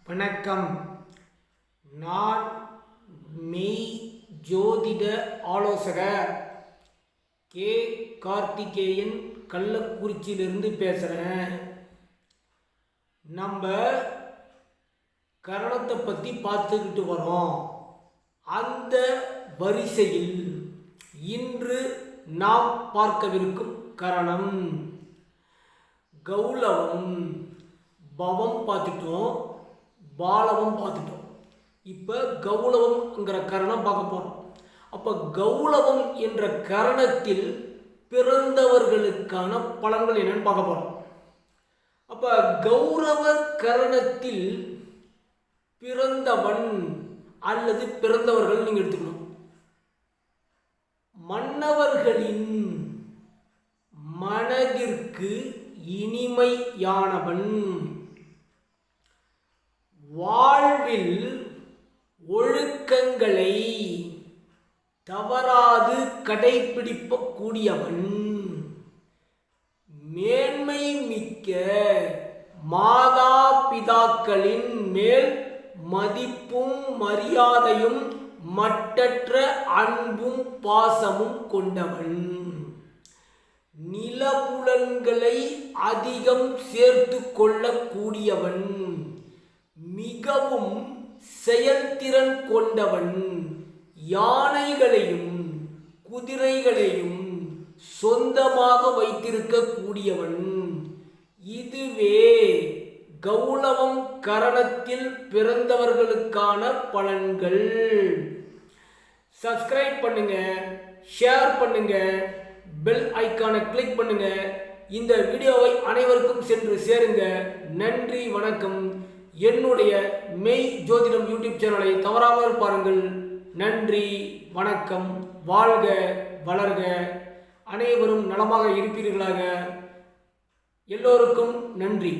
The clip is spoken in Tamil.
வணக்கம். நான் மெய் ஜோதிட ஆலோசகர் கே கார்த்திகேயன் கள்ளக்குறிச்சியிலிருந்து பேசுகிறேன். நம்ம கரணத்தை பற்றி பார்த்துக்கிட்டு வரோம். அந்த வரிசையில் இன்று நாம் பார்க்கவிருக்கும் கரணம் கௌளவம். பவம் பார்த்துட்டோம், பாலவம் பார்த்துட்டோம். இப்போ கௌளவம்ங்கிற கரணம் பார்க்க போகிறோம். அப்போ கௌளவம் என்ற கரணத்தில் பிறந்தவர்களுக்கான பலன்கள் என்னன்னு பார்க்க போகிறோம். அப்போ கௌரவ கரணத்தில் பிறந்தவன் அல்லது பிறந்தவர்கள் நீங்கள் எடுத்துக்கணும். மன்னவர்களின் மனதிற்கு இனிமையானவன், வாழ்வில் ஒழுக்கங்களை தவறாது கடைபிடிக்கக்கூடியவன், மேன்மை மிக்க மாதா பிதாக்களின் மேல் மதிப்பும் மரியாதையும் மட்டற்ற அன்பும் பாசமும் கொண்டவன், நிலபுலன்களை அதிகம் சேர்த்து கொள்ளக்கூடியவன், மிகவும் செயல்திறன் கொண்டவன், யானைகளையும் குதிரைகளையும் சொந்தமாக வைத்திருக்கக்கூடியவன். இதுவே கௌளவம் கரணத்தில் பிறந்தவர்களுக்கான பலன்கள். சப்ஸ்கிரைப் பண்ணுங்க, ஷேர் பண்ணுங்க, பெல் ஐக்கானை கிளிக் பண்ணுங்க. இந்த வீடியோவை அனைவருக்கும் சென்று சேருங்க. நன்றி, வணக்கம். என்னுடைய மெய் ஜோதிடம் யூடியூப் சேனலை தவறாமல் பாருங்கள். நன்றி, வணக்கம். வாழ்க வளர்க, அனைவரும் நலமாக இருப்பீர்களாக. எல்லோருக்கும் நன்றி.